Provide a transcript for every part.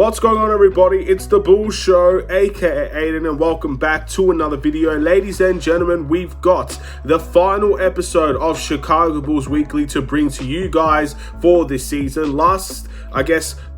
What's going on, everybody? It's the Bulls Show, aka Aidan, and welcome back to another video. Ladies and gentlemen, we've got the final episode of Chicago Bulls Weekly to bring to you guys for this season. Last,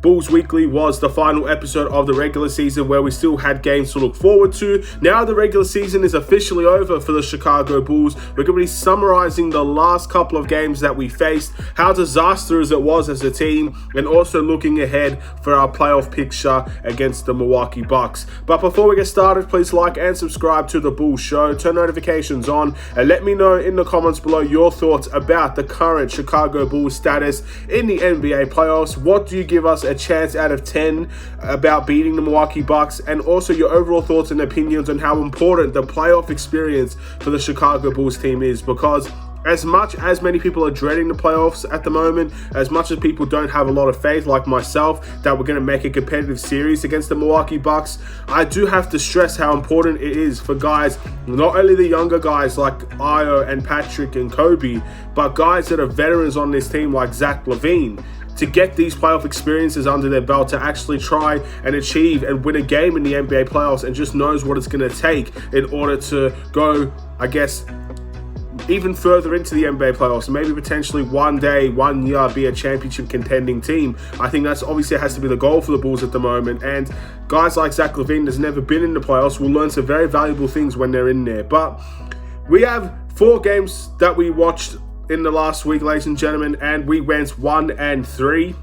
Bulls Weekly was the final episode of the regular season where we still had games to look forward to. Now the regular season is officially over for the Chicago Bulls. We're going to be summarizing the last couple of games that we faced, how disastrous it was as a team, and also looking ahead for our playoff picture against the Milwaukee Bucks. But before we get started, please like and subscribe to the Bulls Show, turn notifications on, and let me know in the comments below your thoughts about the current Chicago Bulls status in the NBA playoffs. What do you give us a chance out of 10 about beating the Milwaukee Bucks, and also your overall thoughts and opinions on how important the playoff experience for the Chicago Bulls team is, because as much as many people are dreading the playoffs at the moment, as much as people don't have a lot of faith like myself that we're going to make a competitive series against the Milwaukee Bucks, I do have to stress how important it is for guys, not only the younger guys like Io and Patrick and Kobe, but guys that are veterans on this team like Zach LaVine, to get these playoff experiences under their belt, to actually try and achieve and win a game in the NBA playoffs, and just knows what it's going to take in order to go, even further into the NBA playoffs, maybe potentially one day, 1 year, be a championship contending team. I think that's obviously has to be the goal for the Bulls at the moment, and guys like Zach LaVine that's never been in the playoffs will learn some very valuable things when they're in there. But we have 4 games that we watched in the last week, ladies and gentlemen, and we went 1-3.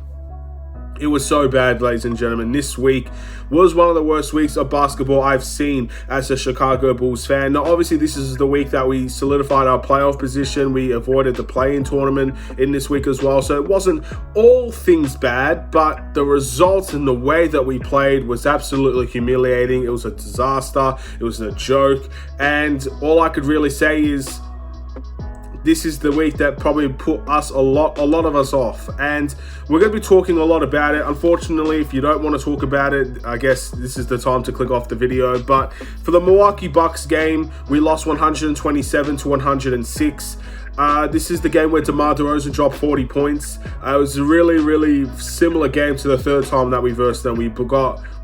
It was so bad, ladies and gentlemen. This week was one of the worst weeks of basketball I've seen as a Chicago Bulls fan. Now, obviously, this is the week that we solidified our playoff position. We avoided the play-in tournament in this week as well. So it wasn't all things bad, but the results and the way that we played was absolutely humiliating. It was a disaster. It was a joke. And all I could really say is, this is the week that probably put us a lot of us off, and we're going to be talking a lot about it. Unfortunately, if you don't want to talk about it, I guess this is the time to click off the video. But for the Milwaukee Bucks game, we lost 127-106. This is the game where DeMar DeRozan dropped 40 points. It was a really similar game to the third time that we versed them. We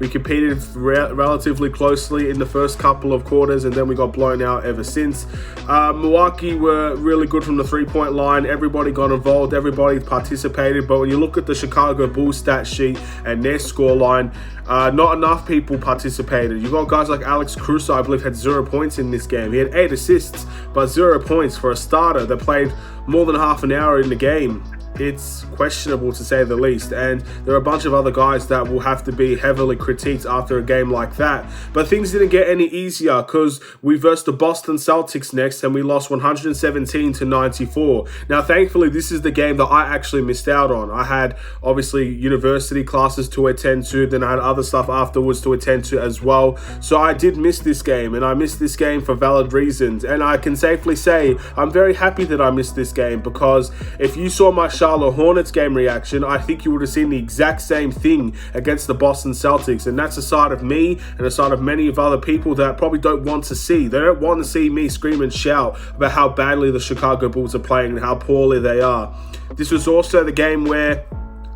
competed relatively closely in the first couple of quarters, and then we got blown out ever since. Milwaukee were really good from the three-point line. Everybody got involved. Everybody participated. But when you look at the Chicago Bulls stat sheet and their scoreline, not enough people participated. You got guys like Alex Caruso, I believe, had 0 points in this game. He had 8 assists, but 0 points for a starter that played more than half an hour in the game. It's questionable, to say the least, and there are a bunch of other guys that will have to be heavily critiqued after a game like that. But things didn't get any easier, because we versed the Boston Celtics next, and we lost 117-94. Now, thankfully, this is the game that I actually missed out on. I had, obviously, university classes to attend to, then I had other stuff afterwards to attend to as well. So I did miss this game, and I missed this game for valid reasons. And I can safely say I'm very happy that I missed this game, because if you saw my Charlotte Hornets game reaction, I think you would have seen the exact same thing against the Boston Celtics, and that's a side of me and a side of many of other people that probably don't want to see. They don't want to see me scream and shout about how badly the Chicago Bulls are playing and how poorly they are. This was also the game where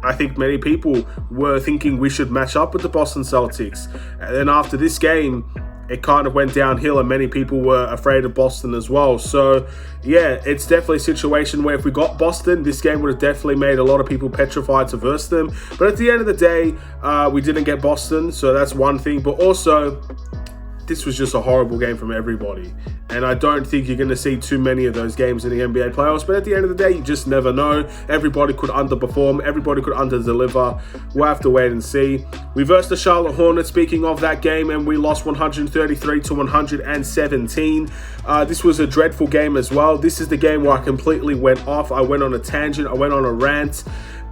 I think many people were thinking we should match up with the Boston Celtics, and then after this game, it kind of went downhill, and many people were afraid of Boston as well. So yeah, it's definitely a situation where if we got Boston, this game would have definitely made a lot of people petrified to verse them. But at the end of the day, we didn't get Boston, so that's one thing. But also, this was just a horrible game from everybody, and I don't think you're going to see too many of those games in the NBA playoffs. But at the end of the day, you just never know. Everybody could underperform. Everybody could underdeliver. We'll have to wait and see. We versed the Charlotte Hornets, speaking of that game, and we lost 133-117. This was a dreadful game as well. This is the game where I completely went off. I went on a tangent. I went on a rant.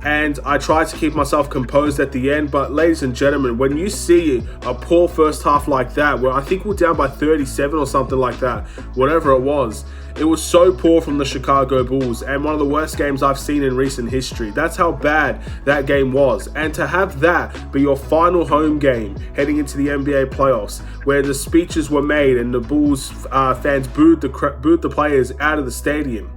And I tried to keep myself composed at the end. But ladies and gentlemen, when you see a poor first half like that, where I think we're down by 37 or something like that, whatever it was so poor from the Chicago Bulls, and one of the worst games I've seen in recent history. That's how bad that game was. And to have that be your final home game heading into the NBA playoffs, where the speeches were made and the Bulls fans booed the players out of the stadium,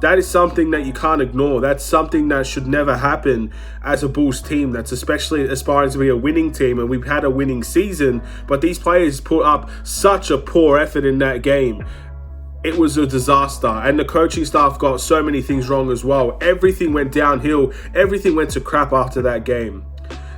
that is something that you can't ignore. That's something that should never happen as a Bulls team that's especially aspiring to be a winning team, and we've had a winning season, but these players put up such a poor effort in that game. It was a disaster, and the coaching staff got so many things wrong as well. Everything went downhill. Everything went to crap after that game.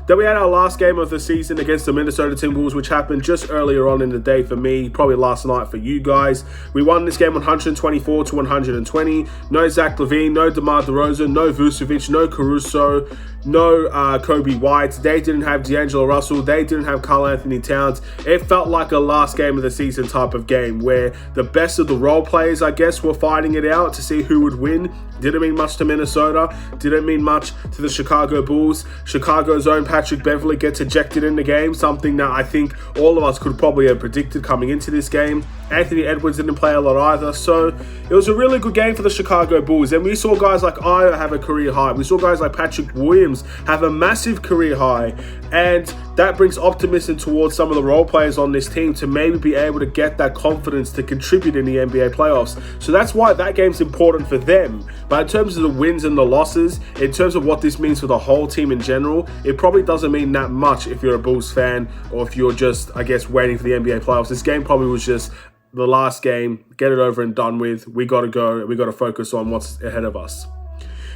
Then we had our last game of the season against the Minnesota Timberwolves, which happened just earlier on in the day for me, probably last night for you guys. We won this game 124 to 120. No Zach LaVine, no DeMar DeRozan, no Vucevic, no Caruso, no Kobe White. They didn't have D'Angelo Russell. They didn't have Karl Anthony Towns. It felt like a last game of the season type of game where the best of the role players, I guess, were fighting it out to see who would win. Didn't mean much to Minnesota. Didn't mean much to the Chicago Bulls. Chicago's own Patrick Beverley gets ejected in the game, something that I think all of us could probably have predicted coming into this game. Anthony Edwards didn't play a lot either. So it was a really good game for the Chicago Bulls. And we saw guys like Io have a career high. We saw guys like Patrick Williams have a massive career high. And that brings optimism towards some of the role players on this team to maybe be able to get that confidence to contribute in the NBA playoffs. So that's why that game's important for them. But in terms of the wins and the losses, in terms of what this means for the whole team in general, it probably doesn't mean that much if you're a Bulls fan or if you're just, I guess, waiting for the NBA playoffs. This game probably was just the last game, get it over and done with. We got to go. We got to focus on what's ahead of us.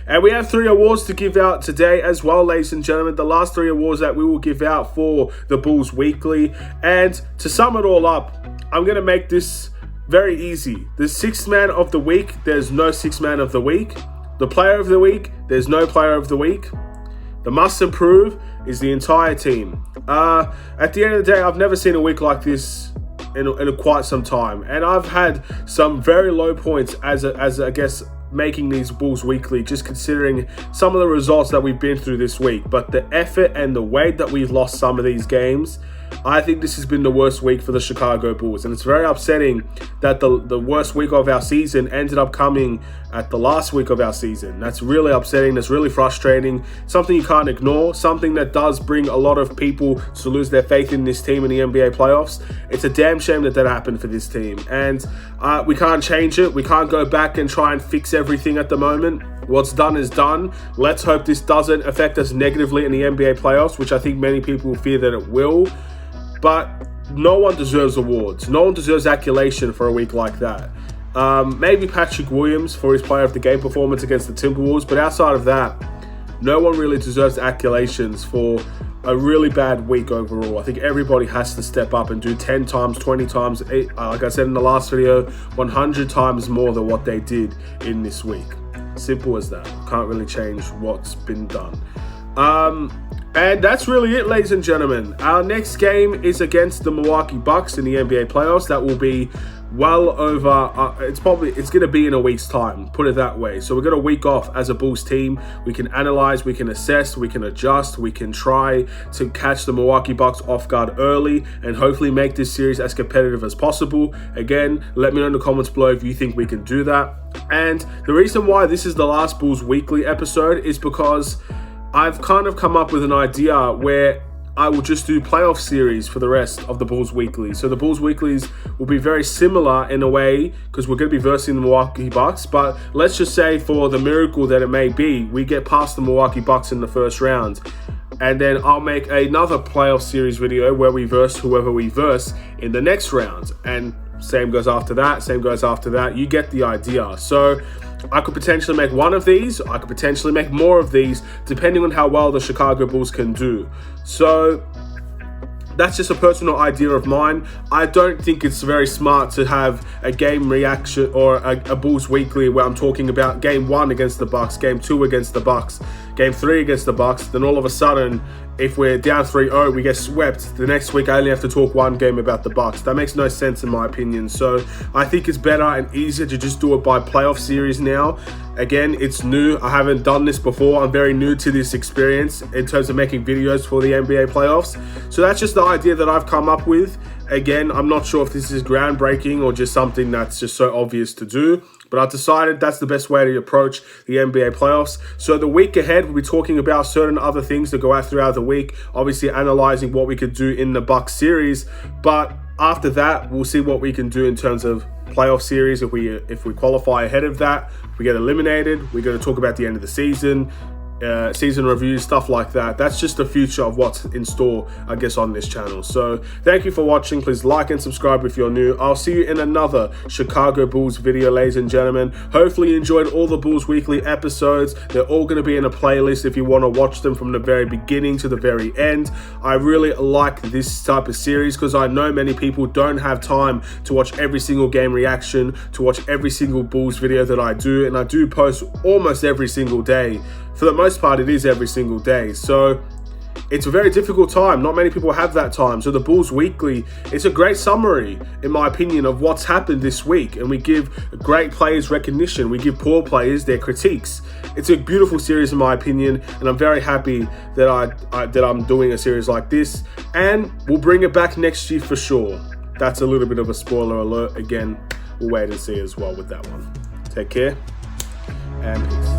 And we have 3 awards to give out today as well, ladies and gentlemen. The last 3 awards that we will give out for the Bulls Weekly. And to sum it all up, I'm going to make this very easy. The 6th man of the week, there's no 6th man of the week. The player of the week, there's no player of the week. The must improve is the entire team. At the end of the day, I've never seen a week like this in quite some time. And I've had some very low points as I guess, making these Bulls Weekly, just considering some of the results that we've been through this week. But the effort and the way that we've lost some of these games, I think this has been the worst week for the Chicago Bulls. And it's very upsetting that the worst week of our season ended up coming at the last week of our season. That's really upsetting. That's really frustrating. Something you can't ignore. Something that does bring a lot of people to lose their faith in this team in the NBA playoffs. It's a damn shame that happened for this team. And we can't change it. We can't go back and try and fix everything at the moment. What's done is done. Let's hope this doesn't affect us negatively in the NBA playoffs, which I think many people fear that it will. But no one deserves awards. No one deserves accolation for a week like that. Maybe Patrick Williams for his player of the game performance against the Timberwolves, but outside of that, no one really deserves accolations for a really bad week overall. I think everybody has to step up and do 10 times, 20 times, like I said in the last video, 100 times more than what they did in this week. Simple as that. Can't really change what's been done. And that's really it, ladies and gentlemen. Our next game is against the Milwaukee Bucks in the NBA playoffs. That will be well over, it's going to be in a week's time, put it that way. So we're going to week off as a Bulls team. We can analyze, we can assess, we can adjust, we can try to catch the Milwaukee Bucks off guard early and hopefully make this series as competitive as possible. Again, let me know in the comments below if you think we can do that. And the reason why this is the last Bulls Weekly episode is because I've kind of come up with an idea where I will just do playoff series for the rest of the Bulls Weekly. So the Bulls Weeklies will be very similar in a way because we're going to be versing the Milwaukee Bucks. But let's just say for the miracle that it may be, we get past the Milwaukee Bucks in the first round. And then I'll make another playoff series video where we verse whoever we verse in the next round. And same goes after that, same goes after that. You get the idea. So I could potentially make one of these. I could potentially make more of these, depending on how well the Chicago Bulls can do. So that's just a personal idea of mine. I don't think it's very smart to have a game reaction or a Bulls Weekly where I'm talking about game 1 against the Bucks, game 2 against the Bucks, game 3 against the Bucks. Then all of a sudden, if we're down 3-0, we get swept. The next week, I only have to talk one game about the Bucks. That makes no sense in my opinion. So I think it's better and easier to just do it by playoff series now. Again, it's new. I haven't done this before. I'm very new to this experience in terms of making videos for the NBA playoffs. So that's just the idea that I've come up with. Again, I'm not sure if this is groundbreaking or just something that's just so obvious to do, but I've decided that's the best way to approach the NBA playoffs. So the week ahead, we'll be talking about certain other things that go out throughout the week, obviously analyzing what we could do in the Bucks series. But After that, we'll see what we can do in terms of playoff series. If we qualify ahead of that, we get eliminated, we're going to talk about the end of the season, season reviews, stuff like that. That's just the future of what's in store, I guess, on this channel. So thank you for watching. Please like and subscribe if you're new. I'll see you in another Chicago Bulls video, ladies and gentlemen. Hopefully you enjoyed all the Bulls weekly episodes. They're all going to be in a playlist if you want to watch them from the very beginning to the very end. I really like this type of series because I know many people don't have time to watch every single game reaction, to watch every single Bulls video that I do, and I do post almost every single day. For the most part, it is every single day. So it's a very difficult time. Not many people have that time. So the Bulls Weekly, it's a great summary, in my opinion, of what's happened this week. And we give great players recognition. We give poor players their critiques. It's a beautiful series, in my opinion. And I'm very happy that I'm doing a series like this. And we'll bring it back next year for sure. That's a little bit of a spoiler alert. Again, we'll wait and see as well with that one. Take care and peace.